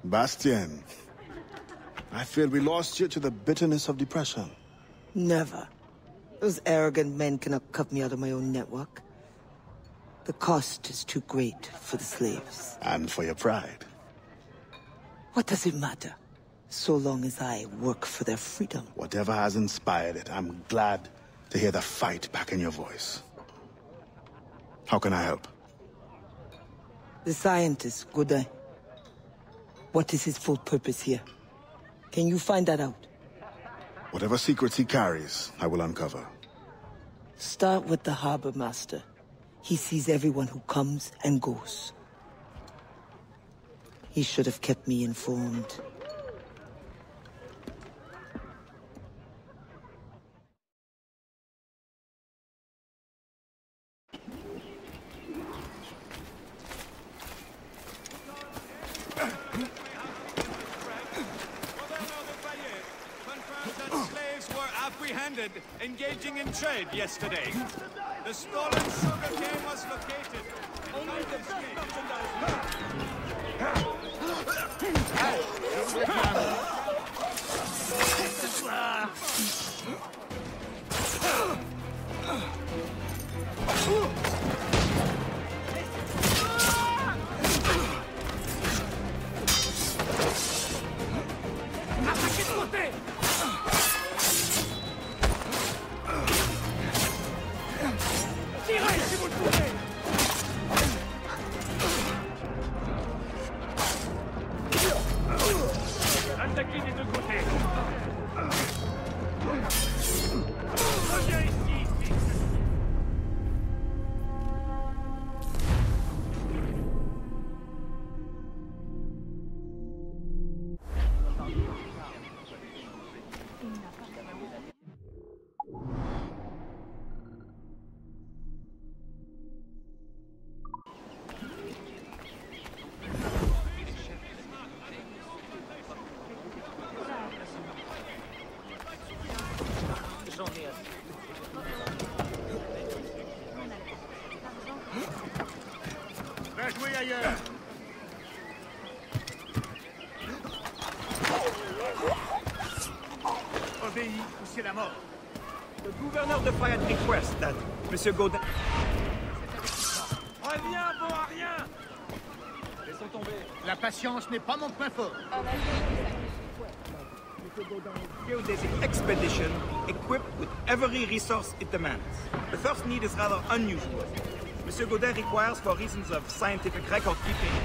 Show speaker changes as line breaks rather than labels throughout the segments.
Bastien, I feared we lost you to the bitterness of depression.
Never. Those arrogant men cannot cut me out of my own network. The cost is too great for the slaves.
And for your pride.
What does it matter? So long as I work for their freedom.
Whatever has inspired it, I'm glad to hear the fight back in your voice. How can I help?
The scientist, Godin. What is his full purpose here? Can you find that out?
Whatever secrets he carries, I will uncover.
Start with the harbor master. He sees everyone who comes and goes. He should have kept me informed.
Engaging in trade yesterday. The stolen sugarcane was located. Only the
Le gouverneur de Fayette requests that Monsieur Godin...
Rien vaut à rien.
Laissons tomber.
La patience n'est pas mon point fort.
Geodesic expedition equipped with every resource it demands. The first need is rather unusual. Monsieur Godin requires for reasons of scientific record keeping.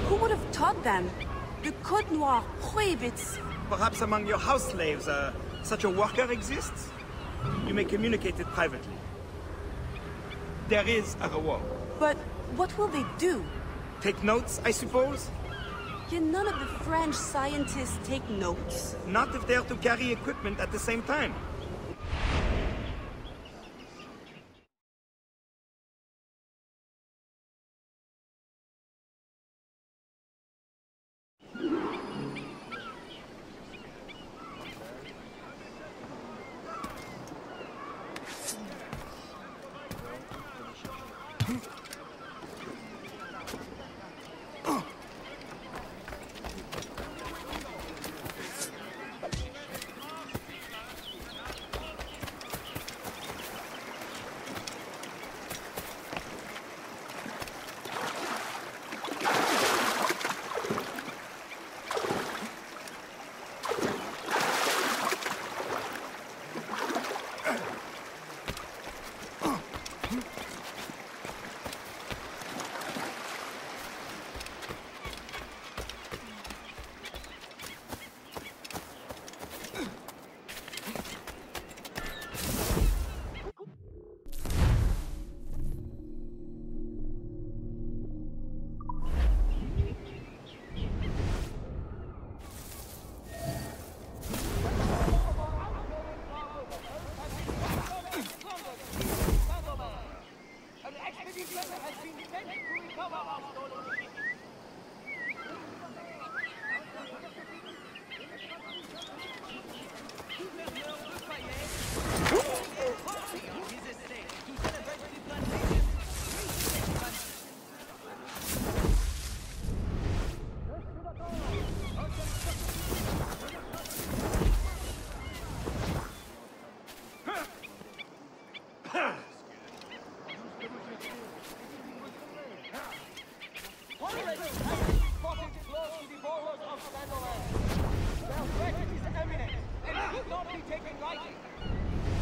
Who would have taught them? Le Code Noir prohibits.
Perhaps among your house slaves, such a worker exists? You may communicate it privately. There is a reward.
But what will they do?
Take notes, I suppose?
Can none of the French scientists take notes?
Not if they are to carry equipment at the same time.
spotted close to the borders of Sandolan. Their threat is imminent and should not be taken lightly.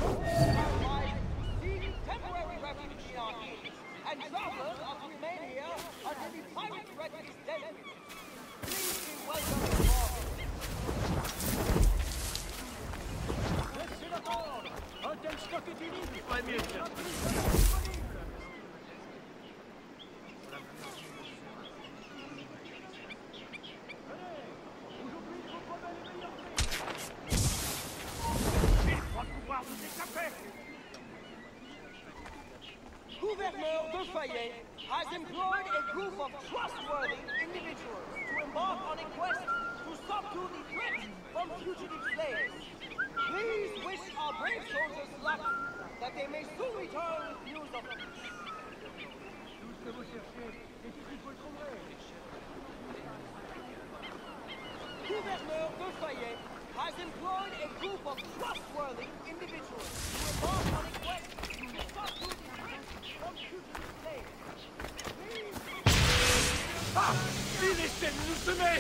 Soldiers are advised to seek temporary refuge in our hills, and travelers are to remain here until the pirate threat is dealt with. Please be welcome aboard.
Laissez l'attendre. Un tel stock est unique. Pas mieux.
Gouverneur de Fayet has employed a group of trustworthy individuals to embark on a quest to subdue the threat from fugitive slaves. Please wish our brave soldiers luck, that they may soon return with news of them. Gouverneur de Fayet has employed a group of trustworthy individuals to embark on a quest to subdue the threat from fugitive slaves.
Ah! Finissez de nous semer!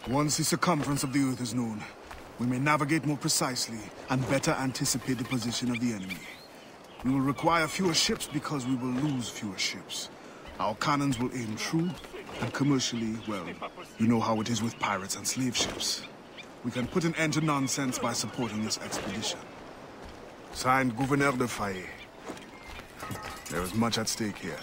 Once the circumference of the Earth is known, we may navigate more precisely and better anticipate the position of the enemy. We will require fewer ships because we will lose fewer ships. Our cannons will aim true, and commercially, well, you know how it is with pirates and slave ships. We can put an end to nonsense by supporting this expedition. Signed, Gouverneur de Fayet. There is much at stake here.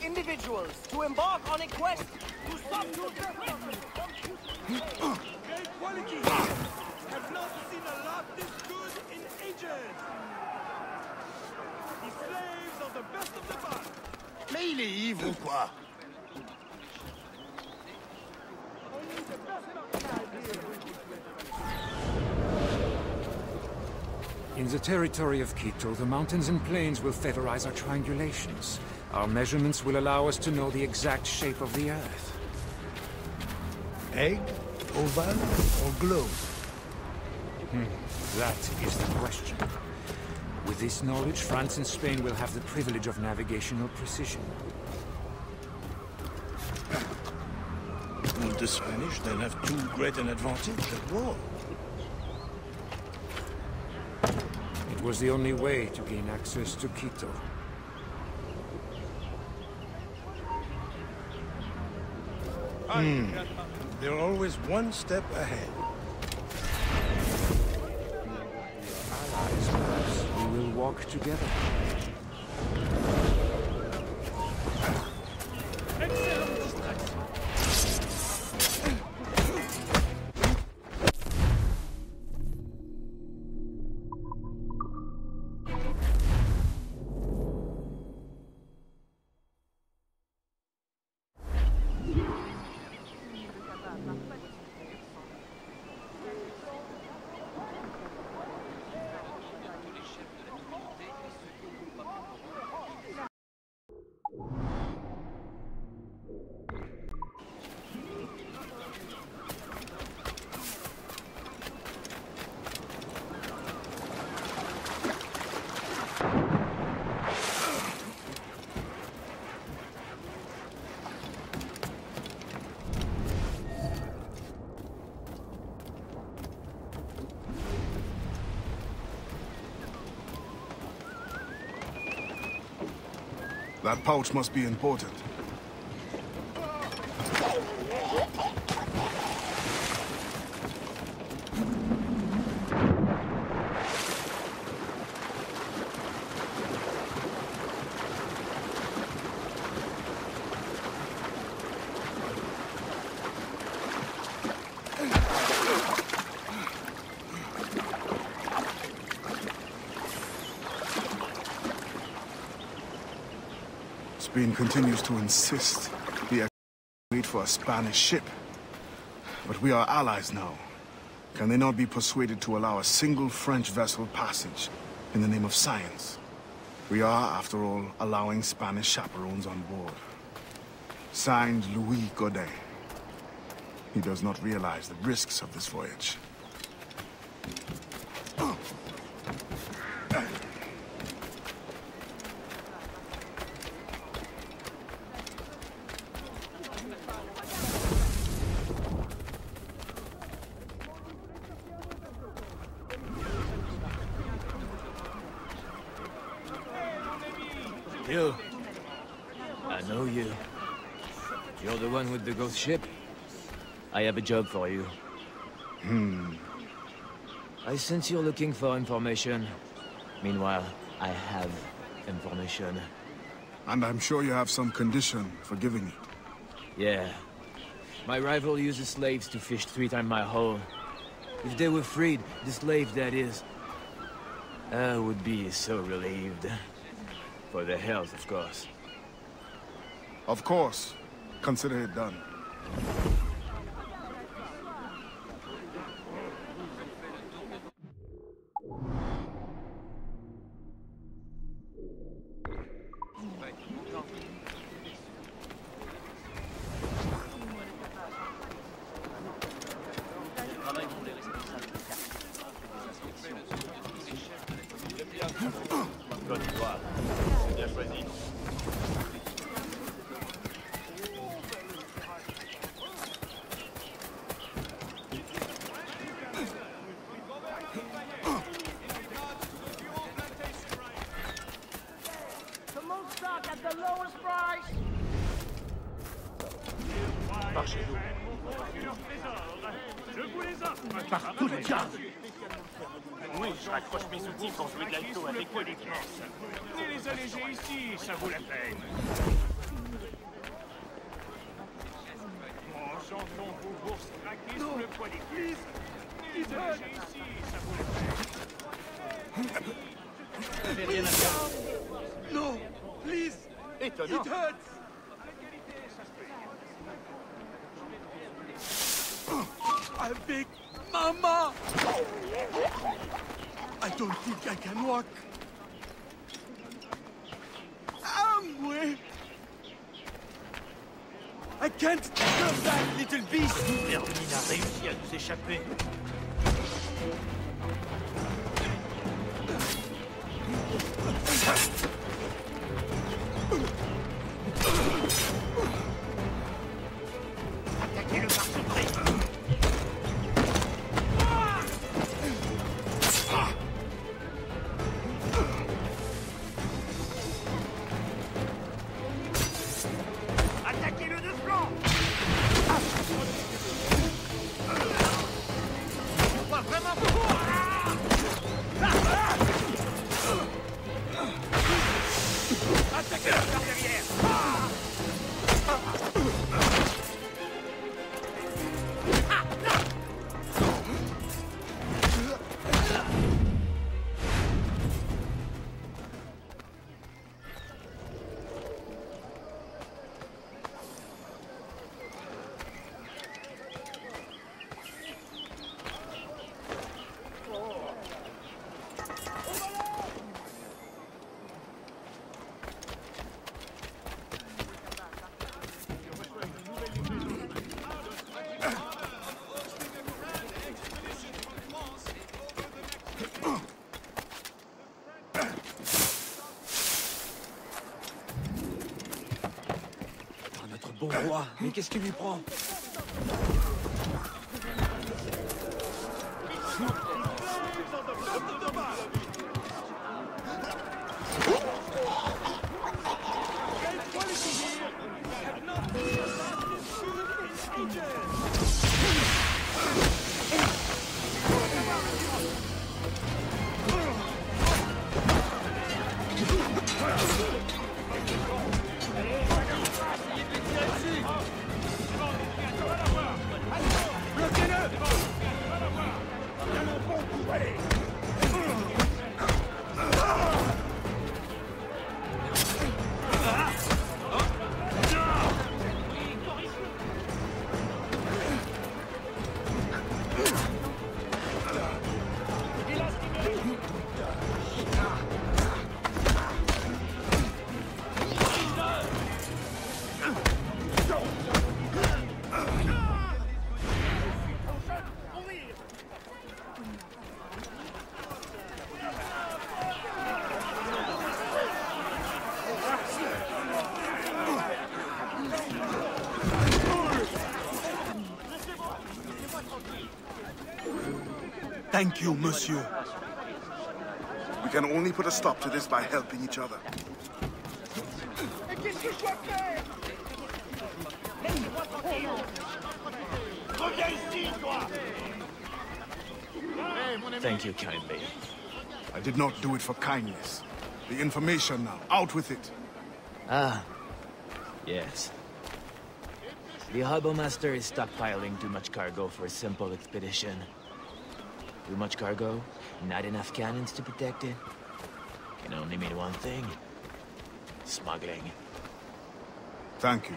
Individuals to embark on a quest to subdue the threat from
Great quality! Have not seen a lot this good in ages! The slaves are the best of the bunch!
Mais il est ivre ou quoi?
In the territory of Quito, the mountains and plains will favorize our triangulations. Our measurements will allow us to know the exact shape of the Earth.
Egg, oval, or globe?
That is the question. With this knowledge, France and Spain will have the privilege of navigational precision.
Will the Spanish then have too great an advantage at war?
It was the only way to gain access to Quito.
They're always one step ahead.
Allies, perhaps. We will walk together.
That pouch must be important. Spain continues to insist we wait for a Spanish ship. But we are allies now. Can they not be persuaded to allow a single French vessel passage in the name of science? We are, after all, allowing Spanish chaperones on board. Signed, Louis Godet. He does not realize the risks of this voyage.
You. I know you. You're the one with the ghost ship? I have a job for you. I sense you're looking for information. Meanwhile, I have information.
And I'm sure you have some condition for giving it.
Yeah. My rival uses slaves to fish 3 times my haul. If they were freed, the slaves that is, I would be so relieved. For their health, of course.
Of course. Consider it done.
Par tous les cas. Oui, je raccroche mes outils pour jouer de l'alto avec eux. Venez les alléger ici, ça vaut la peine. Mon chanson vous bourse craquer sous le poids des cuisses. Venez les alléger ici, ça vaut la peine. Vous n'avez rien à faire.
No, please.
Étonnant.
It hurts. I beg, Mama! I don't think I can walk. Amway! I can't stop that little beast!
Hermine a réussi à nous échapper. Attaquez-le par surprise! Attaquez-le de flanc! Pas vraiment fort! Attaquez-le par derrière!
Bon roi, mais qu'est-ce qui lui prend?
Thank you, monsieur. We can only put a stop to this by helping each other.
Mais qu'est-ce que je dois faire? Reviens ici, toi!
Thank you kindly.
I did not do it for kindness. The information now. Out with it.
Ah, yes. The Harbor Master is stockpiling too much cargo for a simple expedition. Too much cargo, not enough cannons to protect it. Can only mean one thing. Smuggling.
Thank you.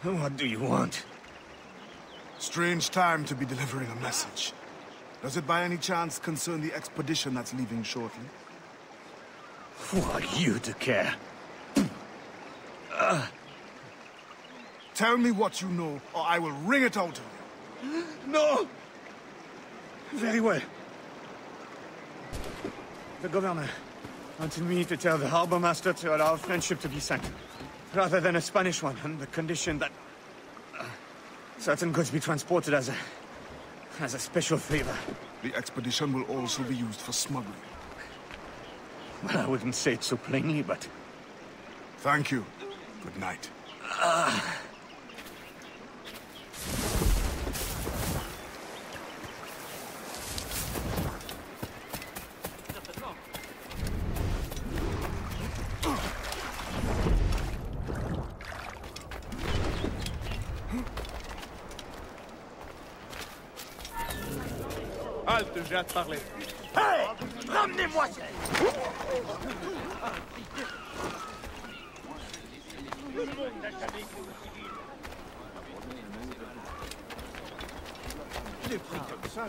What do you want?
Strange time to be delivering a message. Does it by any chance concern the expedition that's leaving shortly?
Who are you to care?
Tell me what you know, or I will wring it out of you.
No! Very well. The governor wanted me to tell the harbor master to allow a friendship to be sent, rather than a Spanish one, on the condition that certain goods be transported as a special favor.
The expedition will also be used for smuggling.
Well, I wouldn't say it so plainly, but...
Thank you. Good night.
Halte, j'ai hâte de parler.
Hey! Ramenez-moi ça!
Les prix comme ça,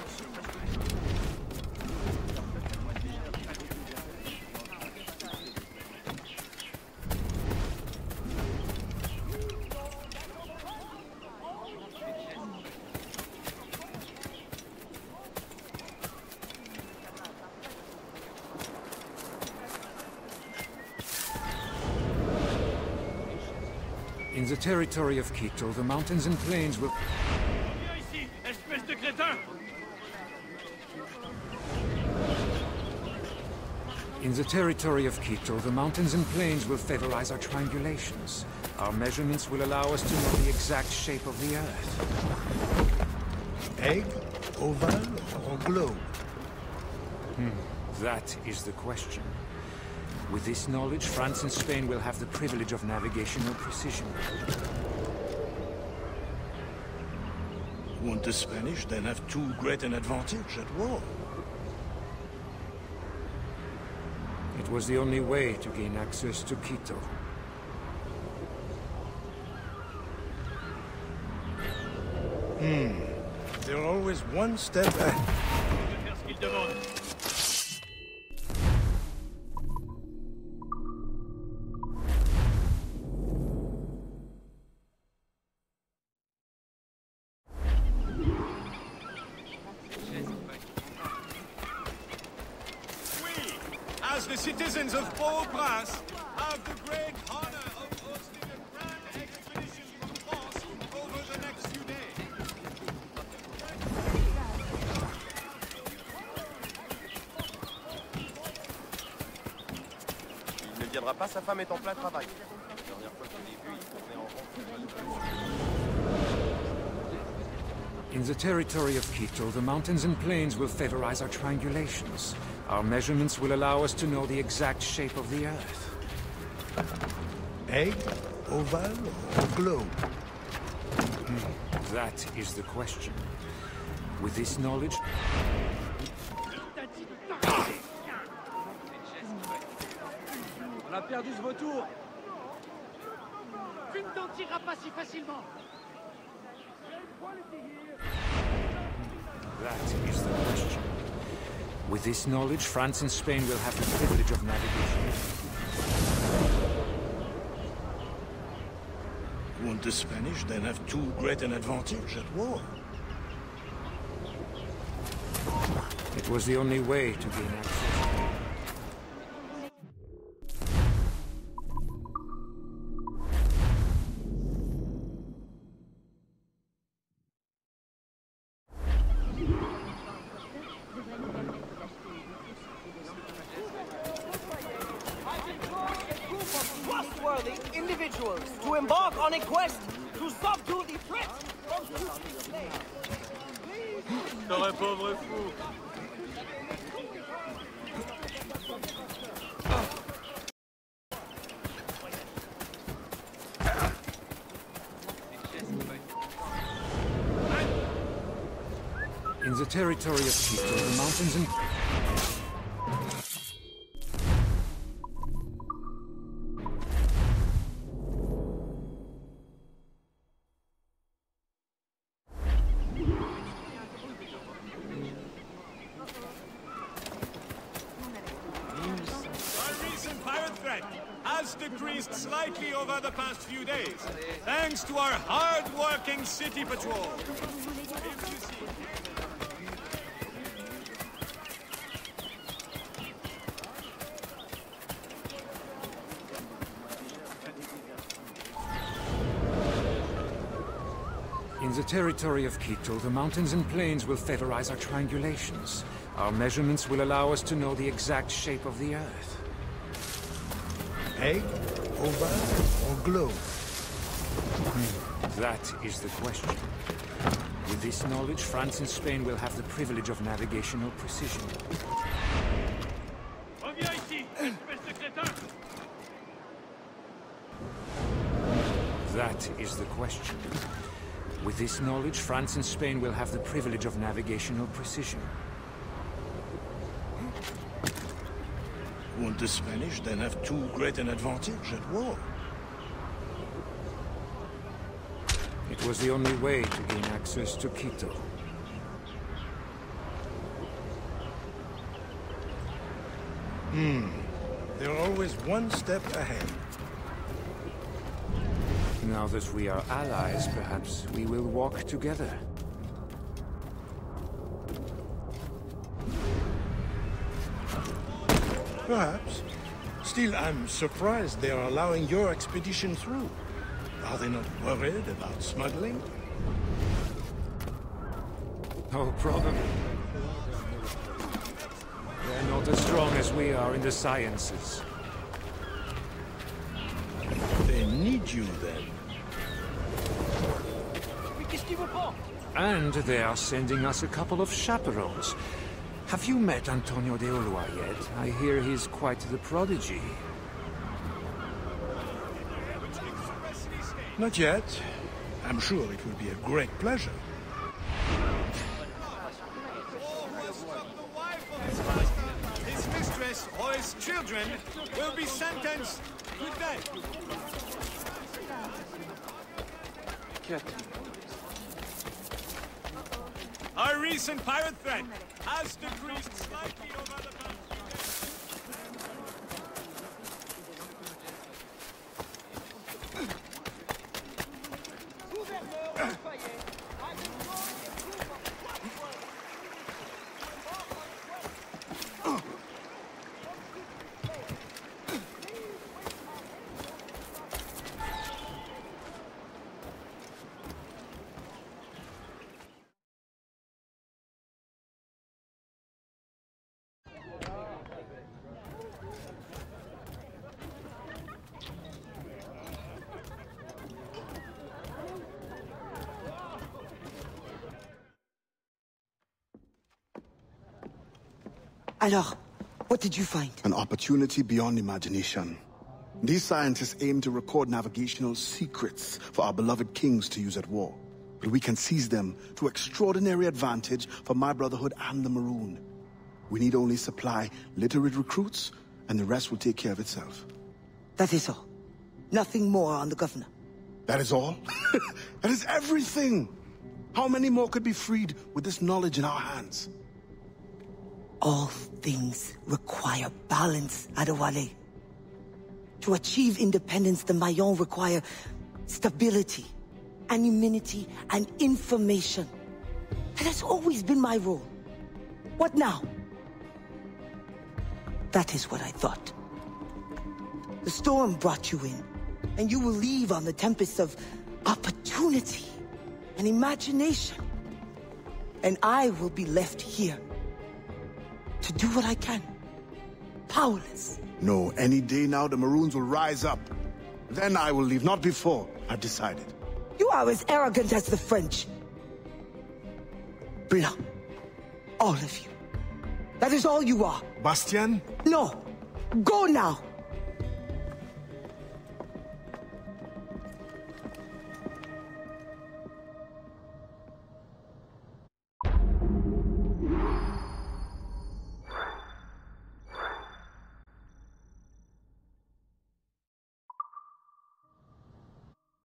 In the territory of Quito, the mountains and plains will...
viens ici, espèce de crétin!
In the territory of Quito, the mountains and plains will favorize our triangulations. Our measurements will allow us to know the exact shape of the Earth.
Egg, oval, or globe?
That is the question. With this knowledge, France and Spain will have the privilege of navigational precision.
Won't the Spanish then have too great an advantage at war?
It was the only way to gain access to Quito.
They're always one step ahead.
As the citizens of Port-au-Prince have the great honor of hosting a grand expedition from France over the next few days.
Il ne viendra pas, sa femme est en plein travail. La dernière fois que je l'ai vu, il tournait en rond.
In the territory of Quito, the mountains and plains will favorize our triangulations. Our measurements will allow us to know the exact shape of the Earth.
Egg, oval, or globe?
That is the question. With this knowledge...
On a perdu ce vautour. Tu ne t'en tireras pas si facilement.
That is the question. With this knowledge, France and Spain will have the privilege of navigation.
Won't the Spanish then have too great an advantage at war?
It was the only way to gain access.
Trustworthy individuals to embark on a quest to subdue the threat of fugitive slaves.
T'aurais pauvre fou.
In the territory of Quito, the mountains and...
has decreased slightly over the past few days, thanks to our hard-working city patrol.
In the territory of Quito, the mountains and plains will favorize our triangulations. Our measurements will allow us to know the exact shape of the Earth.
Egg, oval, or globe?
That is the question. With this knowledge, France and Spain will have the privilege of navigational precision.
Reviens ici, espèce de crétin!
That is the question. With this knowledge, France and Spain will have the privilege of navigational precision.
Won't the Spanish then have too great an advantage at war?
It was the only way to gain access to Quito.
They're always one step ahead.
Now that we are allies, perhaps we will walk together.
Perhaps. Still, I'm surprised they are allowing your expedition through. Are they not worried about smuggling?
Oh, probably. They're not as strong as we are in the sciences.
They need you then.
And they are sending us a couple of chaperones. Have you met Antonio de Ulloa yet? I hear he's quite the prodigy.
Not yet. I'm sure it will be a great pleasure.
His mistress or his children will be sentenced to death.
Our recent pirate threat has decreased slightly over the past few days.
Alors, what did you find?
An opportunity beyond imagination. These scientists aim to record navigational secrets for our beloved kings to use at war. But we can seize them to extraordinary advantage for my Brotherhood and the Maroon. We need only supply literate recruits, and the rest will take care of itself.
That is all. Nothing more on the governor.
That is all? That is everything! How many more could be freed with this knowledge in our hands?
All things require balance, Adewale. To achieve independence, the Mayon require stability, anonymity, and information. That has always been my role. What now? That is what I thought. The storm brought you in, and you will leave on the tempest of opportunity and imagination. And I will be left here to do what I can. Powerless.
No, any day now the Maroons will rise up. Then I will leave, not before. I've decided.
You are as arrogant as the French. Blanc. All of you. That is all you are.
Bastien?
No. Go now.